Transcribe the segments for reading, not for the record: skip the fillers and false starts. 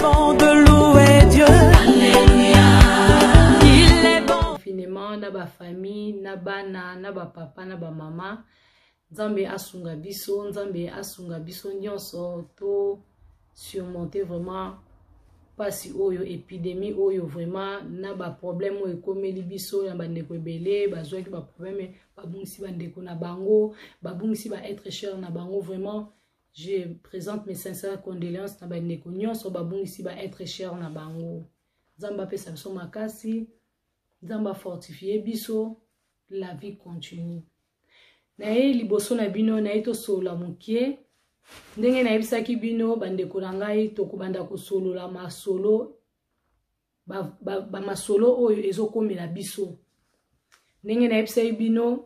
bon de louer Dieu. Alléluia. Il est bon. Finalement, na ba famille, na bana, na ba papa, na ba mama. Nzambe asunga biso, Nzambe asunga biso nyonso to surmonter vraiment pasi oyo épidémie oyo vraiment na ba problème oyo komeli biso na bandeko ebele bazwaki ba problème babungisi bandeko na bango babungisi ba être cher na bango vraiment je présente mes sincères condoléances na bandeko nyonso babungisi ba être cher na bango. Nzamba pesa biso makasi, Nzamba fortifier biso, la vie continue. Na ye liboso na bino na ito sola mukie ndenge na yebisaki bino bandeko na ngai tokobanda kosolola masolo ba masolo oyo ezokomela biso. Ndenge na yebisaki bino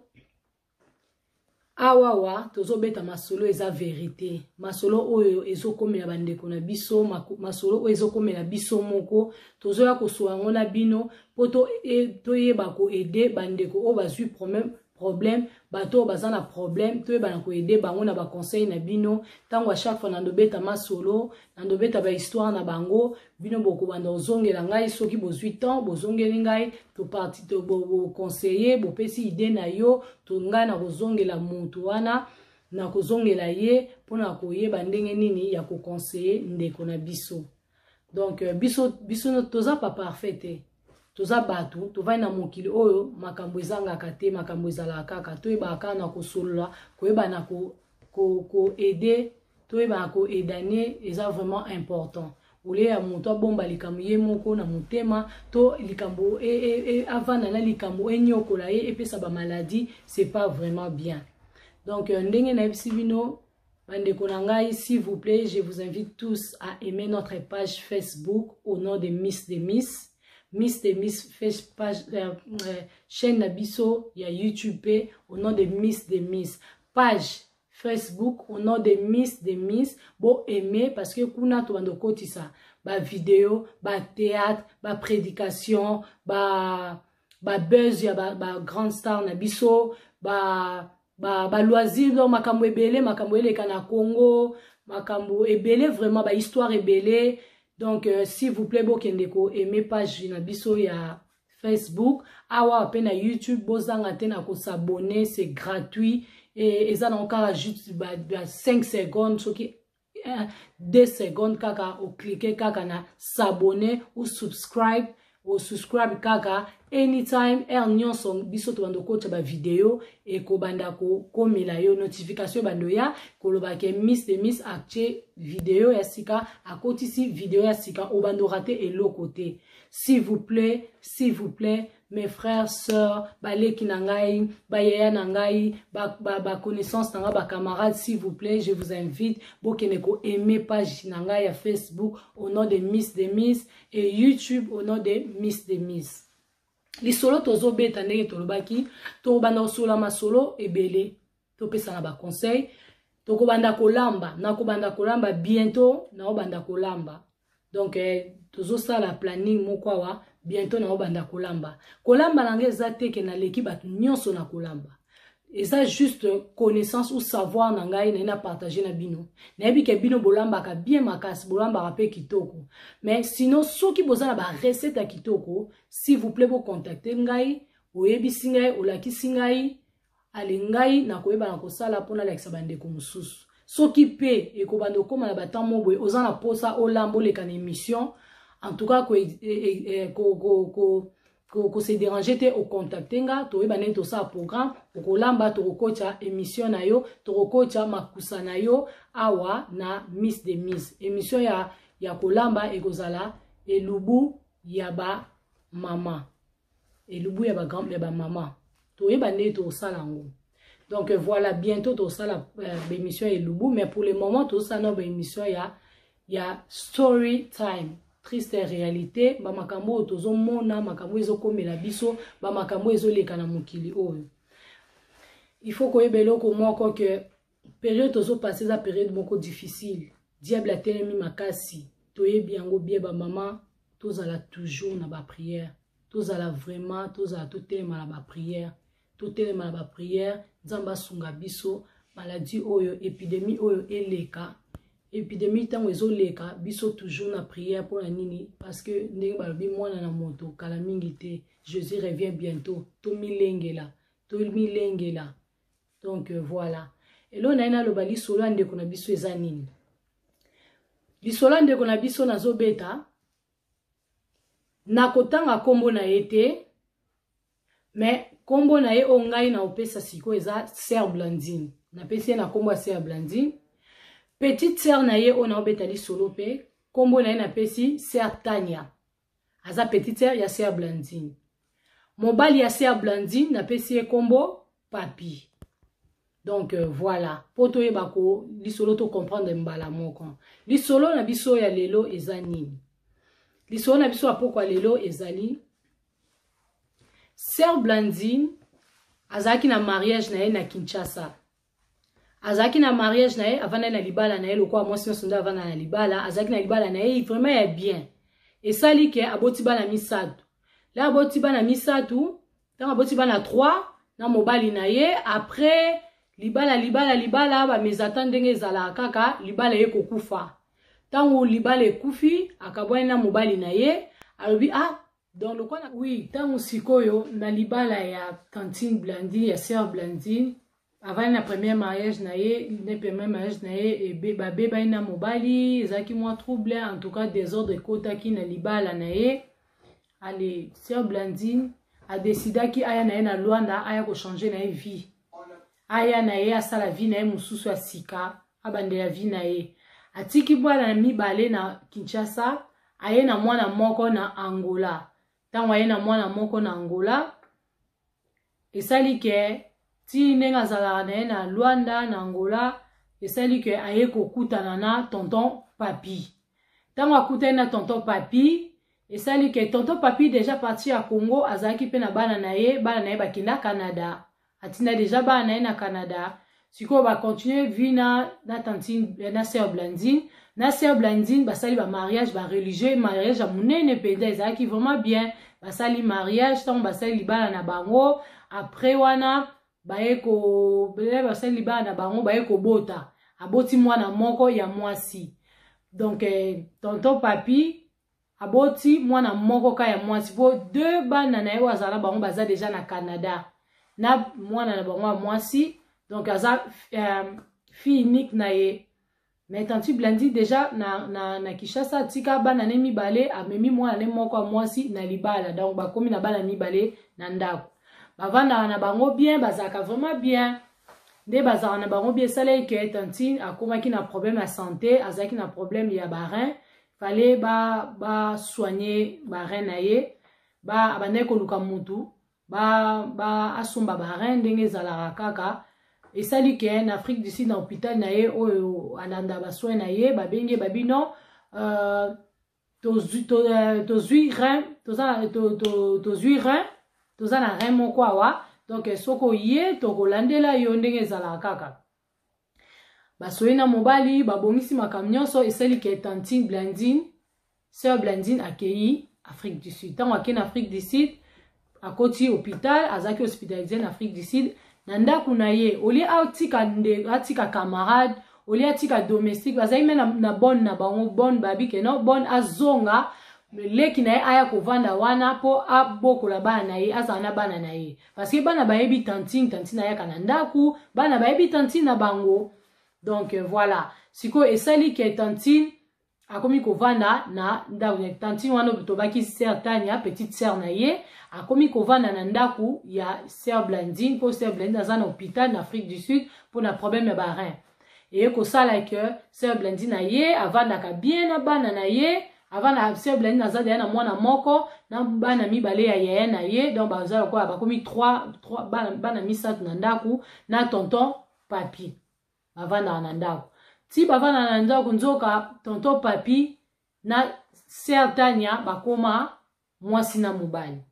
awawa tozobeta masolo eza vérité, masolo oyo ezokomela bandeko na biso, masolo oyo ezokomela biso moko tozoya kosola ngo na bino po toyeba ko aider bandeko oyo bazwi problème bato baza na problème toyeba na ko aider bango na ba conseil na bino tango à chaque fois nandobeta masolo nandobeta ba histoire na bango bino boko banda ozongela ngai soki bozwi temps bozongeli ngai to parti to bo conseiller bo pesi idée na yo to ngai na kozongela mutu wana na kozongela ye pona koyeba ndenge nini ya ko conseiller ndeko na biso. Donc biso toza pas parfait toza batu tovai na mokili oyo makambo ezangaka te makambo ezalaka kaka toyebaka na kosolola koyeba na ko aider toyeba na ko aidane eza vraiment important ole ya moto abomba likambo ye moko na motema to likambo avana na likambo enyokola ye epesa ba maladie c'est pas vraiment bien. Donc ndenge na yebisi bino bandeko na ngai, s'il vous plaît, je vous invite tous à aimer notre page Facebook au nom de Miss des Miss. Miss des Miss fait page chaîne Nabiso, il y a YouTube au nom de Miss des Miss. Page Facebook au nom de Miss des Miss. Bon aimer parce que kuna to bando kotisa ba vidéo, ba théâtre, ba prédication, ba buzz ya ba grand star Nabiso, ba loisir do makambo ebele makambo eleka na Congo, makambo ebele vraiment ba histoire ebele. Donc, s'il vous plaît, bokendeko, aimez page na biso ya Facebook, awa apena YouTube, bozanga tena ko s'abonner, c'est gratuit. Et ça n'a encore juste 5 secondes, ce qui 2 secondes, kaka, ou cliquer kaka na s'abonner ou subscribe kaka anytime nyonso biso to bando kocha ba video e ko banda ko komela yo notification bando ya koloba ke Miss de Miss acte video ya sika akotisi video ya sika o bando raté et l'autre côté. S'il vous plaît mes frères sœurs baleki na ngai ba yaya na ngai ba connaissance na ba camarades, s'il vous plaît, je vous invite bokeneko aimer page na ngai ya Facebook au nom de Miss de Miss et YouTube au nom de Miss de Miss. Lisolo tozo beta ndenge tolobaki to banda osola masolo ebele to pesa na ba conseil to ko banda kolamba na ko banda kolamba bientôt na banda kolamba. Donc tozo sala planning moko wa bientôt na banda kolamba nange eza teke na leki batu nyonso na kolamba eza juste connaissance ou savoir na ngai na partager na bino na yebi ke bino bolamba ka bien makasi bolamba ka pe kitoko. Mais sinon soki bozana ba recette ya kitoko, s'il vous plaît bo contacter ngai oyebisi ngai olakisi ngai ale ngai na koyeba na kosala pona lakisa bandeko mususu soki pe ekobanda koma na batamo boye ozana posa olambo leka na émission en tout cas ko se déranger te au contacter nga to yeba nento sa programme ko lamba to kocha émission na yo to kocha makusa na yo awa na Miss de Miss émission ya kolamba ekozala elubu ya ba mama elubu ya ba grand ya ba mama to yeba nento sala ngo. Donc voilà, bientôt to sala émission elubu, mais pour le moment to sala no émission ya story time. Triste réalité, ba makambo tozo mona makambo ezo komela biso, ba makambo ezo leka na mokili oyo. Il faut ko yebelo ko moko que période tozo passer za période moko difficile. Diable a telemi makasi. Toyebi yango bien ba maman, tozala toujours na ba prière. Tozala vraiment tozala totelema na ba prière. Totelema na ba prière, Nzamba sunga biso, maladie oyo, épidémie oyo eleka. épidémie tango ezoleka biso toujours na prière pour la nini parce que ndenge balobi mwana na moto kala mingi te. Jésus revient bientôt. To milengela donc voilà. Et là on a loba lisolo ndeko na biso eza nini. Lisolo ndeko na biso nazobeta na kotanga kombo na ete mais kombo na ye ongai na opesa siko eza Sœur Blandine. Na pesi na kombo Sœur Blandine. Petite sœur na ye on a obeta lisolo pe kombo na ye na pesi Sœur Tania. Aza petite sœur ya Sœur Blandine. Mobali ya Sœur Blandine na pesi ye kombo Papi. Donc voilà, poto ye bako lisolo to comprendre mbala moko. Lisolo na biso ya lelo eza nini? Lisolo na biso apoko lelo ezali Sœur Blandine azaki na mariage na ye na Kinshasa. Azaki na mariage na ye avana na libala na ye lokwa mwasi sonda avana na libala, azaki na libala na ye vraiment ya bien. Et sali ke aboti bana misatu. La aboti bana misatu, tant aboti bana 3 na mobali na ye après libala ba mezata ndenge ezala kaka libala ye kokufa. Tango libala ekufi akabwana na mobali na ye alobi dans le coin oui tango sikoyo na libala ya Tantine Blandine ya Sœur Blandine avant na premier mariage na ye et ba beba ina mobali ezaki moi trouble en tout cas désordre kota ki na libala na ye. Allez, Sœur Blandine a décidé ki aya na ye na Luanda aya ko changer na ye vie. Aya na ye asala vie na ye mususu asika abande ya vie na ye. Atiki bwana na mibale na Kinshasa aye na mwana moko na Angola. Tango aye na mwana moko na Angola esali ke ti nenga zala na ye na Luanda na Angola esali ke aye kokutana na tonton Papi. Tango akutana na tonton Papi esali ke tonton Papi déjà parti à Congo azaki pe na bana na ye bakina Canada. Atina déjà bana na ye na Canada. Siko ba continuer vie na Tantine na Sœur Blandine. Na Sœur Blandine basali ba mariage ba religieux mariage a munene peda ezaki vraiment bien. Basali mariage tant basali libala na bango après wana baeko bele basali libala na bango baeko bota. Aboti mwana moko ya mwasi. Donc tonton Papi aboti mwana moko ka ya mwasi po 2 bana na ye wazala bango baza déjà na Canada. Na mwana na bango mwasi donc aza fille unique na ye. Mais Tantine Blandine déjà na Kinshasa tika bana ne mibale amemi mwana ne moko mwasi na libala donc bakomi na bana mibale na ndako. Bavanda na bango bien bazaka vraiment bien. Nde bazaka na bango bien sale ke Tantine akomaki na problème ya santé, azaki na problème ya barin, fallait ba soigner barin na ye, ba abane ko luka mutu, ba asomba barin ndenge zalaka kaka. Et sali ke en Afrique du Sud na hôpital na ye oyo alanda ba soin na ye babenge babino tozui rein toza na rein moko awa donc soko ye tokolandela yo ndenge ezalaka kaka. Basoye na mobali babongisi makambo nyonso esali ke Tantine Blandine Sœur Blandine akei Afrique du Sud. Tango akei na Afrique du Sud akoti hôpital azaki hospitalisé na Afrique du Sud. Nanda kuna ye oli atika camarade oli atika domestique bazai mena na bonne na bango bonne babi ke no bonne azonga leki na ye aya kovanda wana po abokola bana na ye azana bana na ye parce que bana bayebi Tantine na ya kanandaku bana bayebi Tantine na bango. Donc voilà siko esali ke Tantine akomi kovanda na ndaku Tantine wana tobaki Sœur Tania petite sœur na ye akomi kovanda na ndaku ya Sœur Blandine po Sœur Blandine azana hôpital na Afrique du Sud pour na problème ya barin. Et ko sala que Sœur Blandine na ye avanda ka bien na bana na ye avana Sœur Blandine azada na mwana moko na bana mibale ya yaya na ye donc bazala ko bakomi 3 bana misatu na ndaku na tonton Papi avanda na ndaku. Ti bavana na ndaku nzoka tonton Papi na Sœur Tania bakoma mwasi na mobali.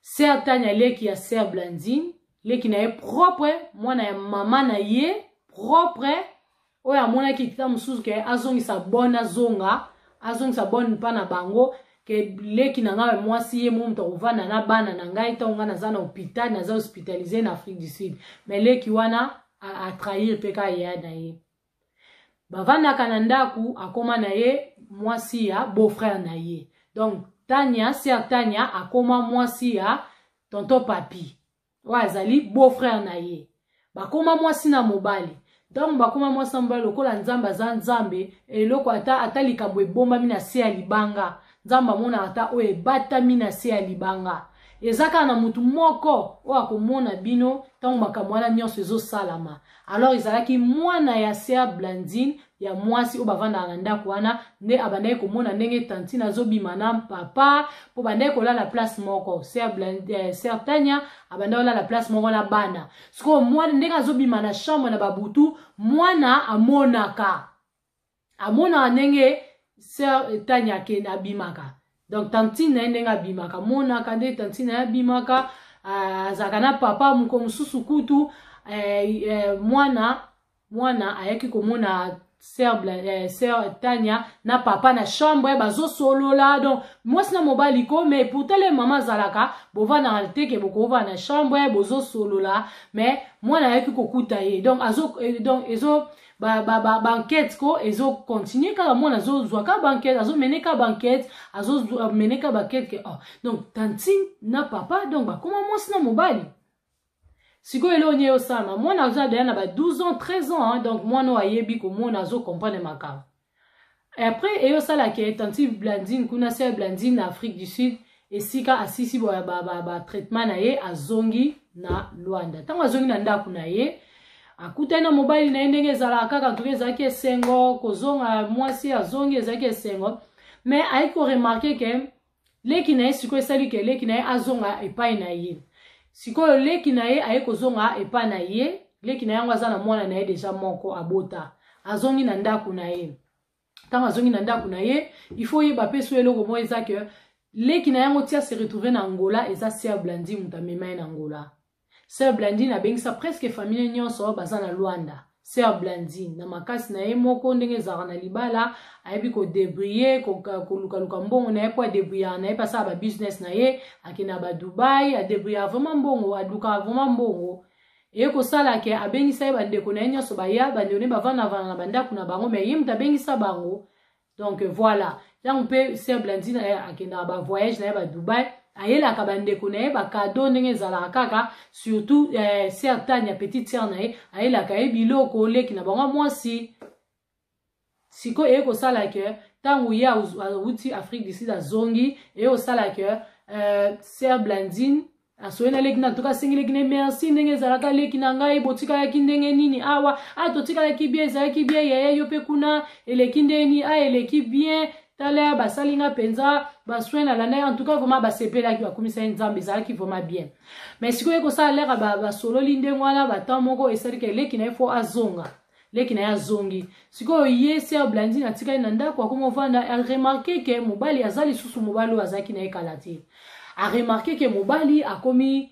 Sœur Tania leki ya Sœur Blandine leki na ye propre mwana ya mama na ye propre oya mwana ki kita mususu ke azongisa bonne azongisa bonne pa na bango ke leki na ngawe mwasi ye mumta uvana na bana na ngai tonga na zana hôpital na za hospitalisé na Afrique du Sud mais leki wana a trahir peka ya na ye. bavandaka na ndaku akoma na ye mwasi ya beau-frère na ye. Donc Tania, sœur Tania akoma mwasi ya tonton papi. Wa azali beau-frère na ye. Bakoma mwasi na mobali. Donc bakoma mwasi na mobali lokola nzamba za nzambe eloko ata likambo ebomba mina se ya libanga. Nzamba mona ata o ebata mina se ya libanga. Ezaka na mutu moko o akomona bino tango makambo wana nyonso ezosalama. Alors ezalaki mwana ya sœur Blandine ya mwasi o bavanda na ndako wana nde abandaki komona ndenge tantine azobima na papa po bandaki kolala place moko. Sœur Tania abandaki kolala place moko na bana. Siko mwana ndenge azobima na chambre na babutu mwana amonaka ndenge sœur Tania ke abimaka. Donc tantine na ndenge abimaka monaka nde tantine abimaka azaka na papa muko mususu kutu mwana ayaki komona sœur Tania na papa na chambre bazo solola. Donc mwasi na mobali ko mais pourtant les maman zalaka bova na teke bokova na chambre bozo solola mais mwana ayaki kokuta ye. Donc ezo banquette ko ezo continuer kala mwana zo zwaka banquette azo meneka banquette azo meneka banquette ke donc tantine na papa donc ba koma mwasi na mobali. Siko elo nye osama mwana azo na ba 12 ans 13 ans hein, donc mwana ayebi ko mwana azo comprendre makaba. Et après eyo sala ke tantine Blandine kuna sœur Blandine na Afrique du Sud esika asisi ba traitement na ye azongi na Luanda. Tango azongi na ndako na ye akutana mobali na ndenge ezalaka kaka ezalaki esengo kozonga mwasi azongi ezalaki esengo mais aiko remarquer que leki na ye siko esali ke leki na ye azonga epai na ye sikoyo leki na ye aiko zonga epai na ye leki na yango aza na mwana na ye deja moko abota azongi na ndako na ye. Tango azongi na ndako na ye il faut yeba pe so eloko mo eza que leki na yango tia se retrouver na Angola eza sœur Blandine mutamema na Angola. Sœur Blandine abengisa presque famille nyonso baza na Luanda. Sœur Blandine na makasi na ye moko ndenge ezaka na libala ayebi ko débrouiller ko luka mbongo na ye po débrouiller na ye pasa ba business na ye akina ba Dubai a débrouiller vraiment mbongo aduka vraiment mbongo e ko sala ke abengisa ye bandeko na ye nyonso baya bandone bavana na bandako na bango mais ye mutabengisa bango. Donc voilà donc pe Sœur Blandine akina ba voyage na ye ba Dubai ayela kabandeko na ye ba cadeau ndenge zala kaka surtout sœur Tania petite sœur na ye ayela ka biloko leki na bango mwasi siko eko sala ke tangu ya uti Afrique du Sud azongi eko sala ke Sœur Blandine asoena leki na toka singile kine merci ndenge zala ka leki na ngai botika ya kindenge nini awa totika ya kibie za kibie ya yo pe kuna eleki ndeni eleki bien tala basalinga penza baswena la na en tout cas vraiment basepela ki bakomisa nzambe za ki vraiment bien mais siko eko sa lera ba solo linde ngwana batamoko esali ke leki na ifo azonga leki na azongi siko ye Sœur Blandine atika na ndako akoma vanda a remarquer que mobali azali susu mobali azaki na ekalati a remarquer que mobali akomi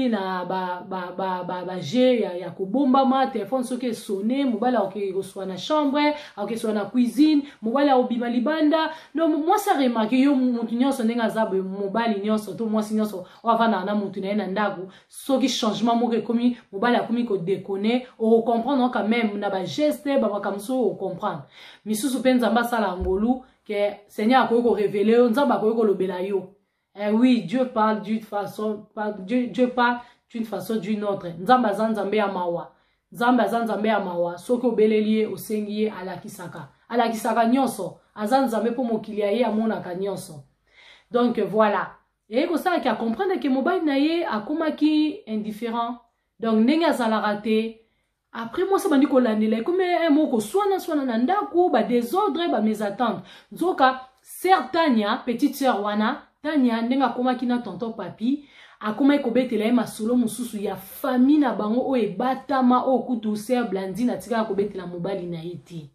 na ba je ya kobomba ma téléphone soki sonné mobali akoswa na chambre akoswa na cuisine mobali obima libanda no moi ça remarque yo mutu nyonso ndenge azabe mobali nyonso to mwasi nyonso ovana na mutu na ndako soki changement moko ekomi mobali akomi ko déconner o comprendre quand même na ba geste ba makamso o comprendre misusu penza mbasala ngolu que Seigneur akoyiko révéler nzamba akoyiko lobela yo. Oui, Dieu parle d'une façon, Dieu parle d'une façon d'une autre. Nzamba zanzambe ya mawa. Nzamba zanzambe ya mawa. Soko belelie osengiye alakisaka. Alakisaka nyonso. Azanzambe po mokilia ye amonaka nyonso. Donc voilà. Et comme ça, qui a comprendre que mobile na ye akomaki indifférent. Donc ndenge azala raté. Après moi ça bandi ko landela comme moko swana na ndako ba désordre ba mes attentes. Nzoka sœur Tania, petite sœur wana Tania ndenga koma kina tonton papi akoma ekobetela masolo mususu ya famille na bango o ebatama o kutu Sœur Blandine atika kobetela mobali na yiti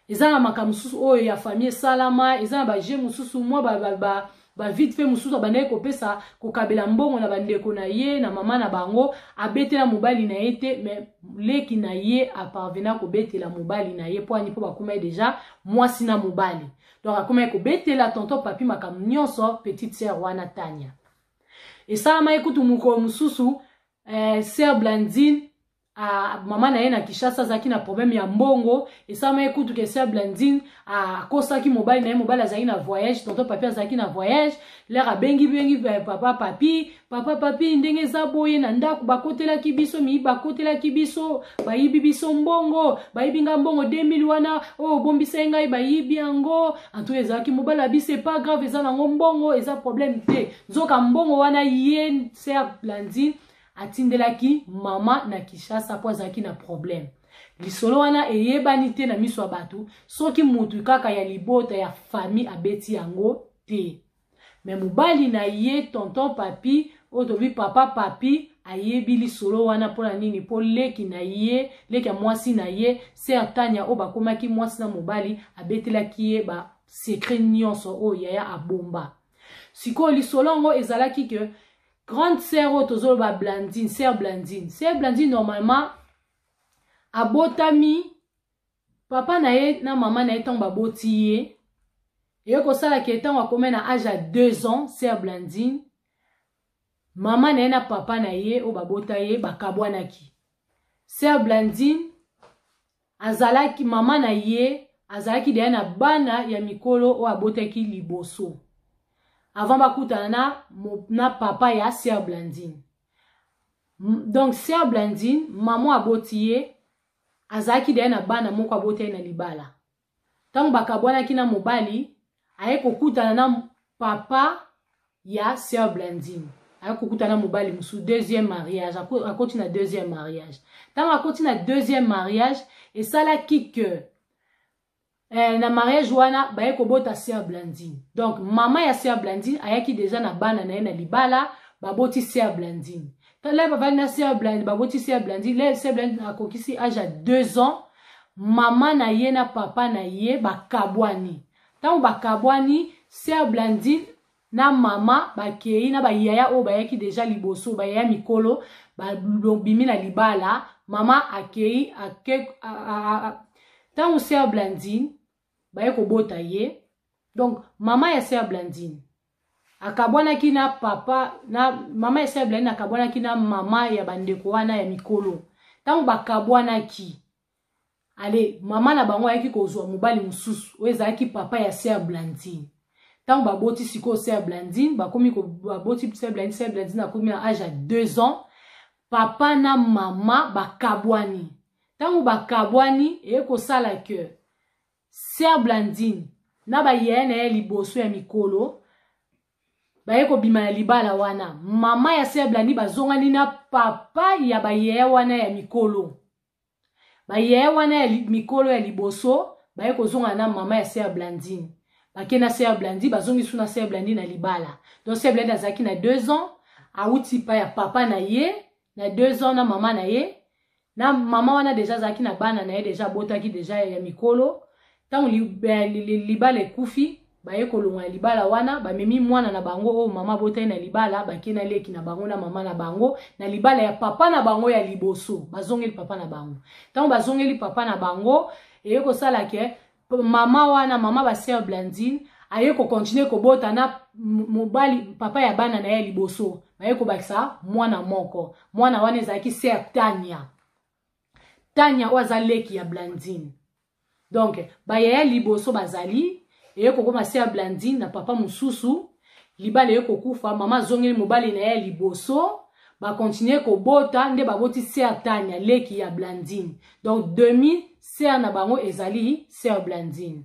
ezala makamususu o ya famille salama ezala ba je mususu moi ba vite fait mususu abandaki kopesa kokabela mbongo na bandeko na ye na mama na bango abetela mobali na yete mais leki na ye aparvena kobetela mobali na ye po ani po bakoma déjà mwasi na mobali. Donc akoma ekobetela tonton papi makamu nyonso petite sœur wana Tania. Et ça ma ekutu muko mususu Sœur Blandine mama na ye na Kishasa zaki na problème ya mbongo esama ekutu ke sœur Blandine akosaki mobali na ye mobali azaki na voyage tonton papi azaki na voyage lera bengi papa papi ndenge za boye na ndako bakotelaki biso mi bakotelaki biso bayibi biso mbongo bayibi nga mbongo 2000 wana bombisa ngai bayibi yango antu ezaki mobali abise pas grave eza nango mbongo eza problème te nzoka mbongo wana ye sœur Blandine atindelaki mama na Kishasa po azaki na problème lisolo wana eyebani te na miso ya bato soki mutu kaka ya libota ya famille abeti yango te me mobali na ye tonton papi otobi papa papi ayebi lisolo wana pona nini po leki na ye leki ya mwasi na ye certanya o bakomaki mwasi na mobali abetelaki ye ba secret nyonso o yaya abomba siko lisolo ngo ezalaki ke grande sœur tozolo ba Blandine sœur Blandine normalement abotami papa na ye na mama na ye tango baboti ye ko sala ke tango akomé na âge à 2 ans sœur Blandine mama na ye na papa na ye o babota ye bakabwanaki sœur Blandine azalaki mama na ye azalaki deya na bana ya mikolo o abotaki liboso avant bakutana na papa ya sœur Blandine. Donc sœur Blandine maman aboti ye azaki deya na bana moko aboti na libala. Tango bakabwana kina mobali aye kokutana na papa ya sœur Blandine. Aye kokutana mobali musu deuxième mariage akoti na deuxième mariage. Tango akoti na deuxième mariage et ça la que na mariage wana baye kobota sœur Blandine. Donc maman ya sœur Blandine ayaki déjà na bana na ye na libala baboti sœur Blandine. Tant là baba na sœur Blandine baboti sœur Blandine, là sœur Blandine akokisi âge à 2 ans, maman na ye na papa na ye bakabwani. Tant bakabwani sœur Blandine na mama bakei na bayaya o bayaki déjà liboso bayaya mikolo ba bimi na libala mama akei tant sœur Blandine baye kobota ye. Donc mama ya sœur Blandine akabwana kina papa na mama ya sœur Blandine akabwana kina mama ya bandeko wana ya mikolo tango bakabwana ki ale mama na bango yaki kozwa mobali mususu oyezaki papa ya sœur Blandine tango baboti siko sœur Blandine bakomi ko baboti sœur Blandine akomi na âge à 2 ans papa na mama bakabwani tango bakabwani eko sala que sœur Blandine na ba yene ya liboso ya mikolo baye ko bima ya libala wana mama ya sœur Blandine bazongani na papa ya ba yeye wana ya mikolo ba yeye wana ya mikolo ya liboso baye ko zonga na mama ya sœur Blandine bakena sœur Blandine bazongi suna sœur Blandine na libala. Donc sœur Blandine azaki na 2 ans auti pa ya papa na ye na 2 ans na mama na ye na mama wana déjà zaki na bana na ye déjà botaki déjà ya mikolo. Tango libala ekufi baye kolonga libala wana bamemi mwana na bango o mama botai na libala bakena leki na bango na mama na bango na libala ya papa na bango ya liboso bazongeli papa na bango. Tango bazongeli papa na bango ko sala ke mama wana mama ba sœur Blandine aye ko continuer ko bota na mobali papa ya bana na ya liboso baye ko bakisa mwana moko mwana wana ezaki sœur Tanya wazaleki ya Blandine. Donc bayaya liboso bazali eko koma sœur Blandine na papa mususu libala eko kufa mama zongeli mobali na ya liboso ba continuer ko bota nde baboti sœur Tanya leki ya Blandine. Donc 2000 sœur na bango ezali sœur Blandine.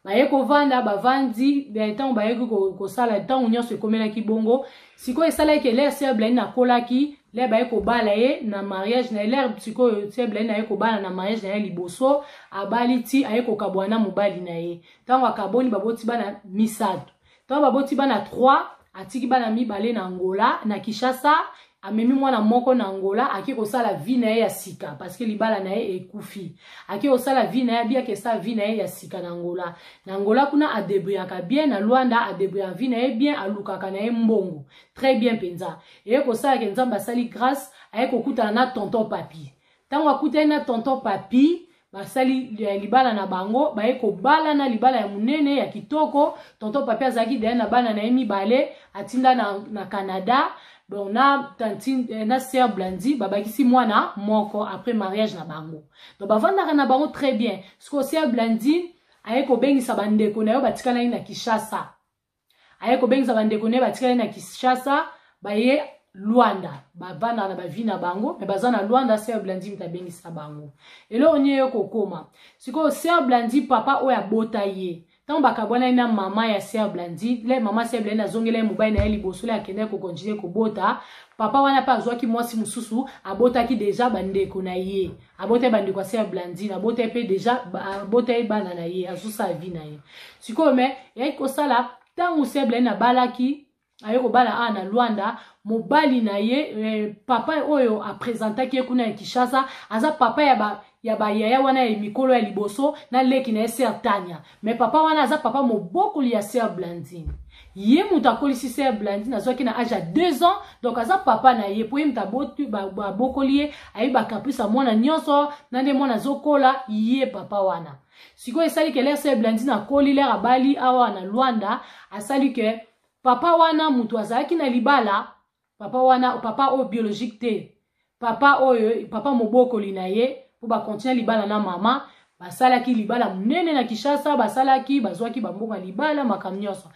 Baye ko vanda bavandi temps baye ko sala temps nyonso ekomela ki bongo siko esala ke le sœur Blandine akolaki le baye ko bala ye na mariage na l'air siko sœur Blandine aye ko bala na mariage na liboso abaliti aye ko kabwana mobali na ye tango akaboni baboti bana misato tango baboti bana 3 atiki bana mibale na Angola na Kishasa amemi mwana moko na Angola aki ko sala vie na ye ya sika parce que libala na ye ekufi aki ko sala vie na ye bien que ça vie na ye ya sika na Angola kuna adebriaka bien na Luanda adebria vie na ye bien alukaka na ye mbongo très bien penza et ko sala ke nzamba sali grâce aye ko kutana na tonton papi tango akutana na tonton papi basali libala na bango baye ko bala na libala ya munene ya kitoko tonton papi azaki de na bana na ye mibale atinda na Canada bon na tantine na sœur Blandi babakisi mwana moko après mariage na bango donc bavandaka na bango très bien siko sœur Blandi aye ko bengisa bandeko na yo batikana na Kinshasa aye ko bengisa bandeko na yo batikana na Kinshasa baye Luanda bavanda na bavi na bango mais bazana Luanda sœur Blandi mtabengisa bango elo onye yo kokoma siko sœur Blandi papa oya bota ye tant bakabwana ina mama ya sœur Blandi le mama sœur Blandi azongela mobile na eli bosole akende ko continuer ko bota papa wana pa azwaki mwasi mususu abotaki déjà bandeko na ye abote bandeko sœur Blandi na bote pe déjà abote bana na ye azusa vie na ye siko me yai ko sala tant sœur Blandi na balaki ayo ko bala na Luanda mobali na ye papa oyo a présentaki kuna Kinshasa aza papa ya ba yaya wana ya mikolo ya liboso na leki na sœur Tanya mais papa wana aza papa mobokoli ya sœur Blandine ye mutakoli si sœur Blandine azwaki na âge à 2 ans donc aza papa na ye po ye mutabotu ba bokoli ye ayi ba kapisa mwana nyonso na nde mwana zokola ye papa wana siko esali ke sœur Blandine akoli lera abali awa na Luanda asali ke papa wana mutu azalaki na libala papa wana papa o biologique te papa oyo papa mobokoli na ye pour ba continuer libala na mama basalaki libala munene na Kinshasa basalaki bazwaki bambonga libala makamnyoso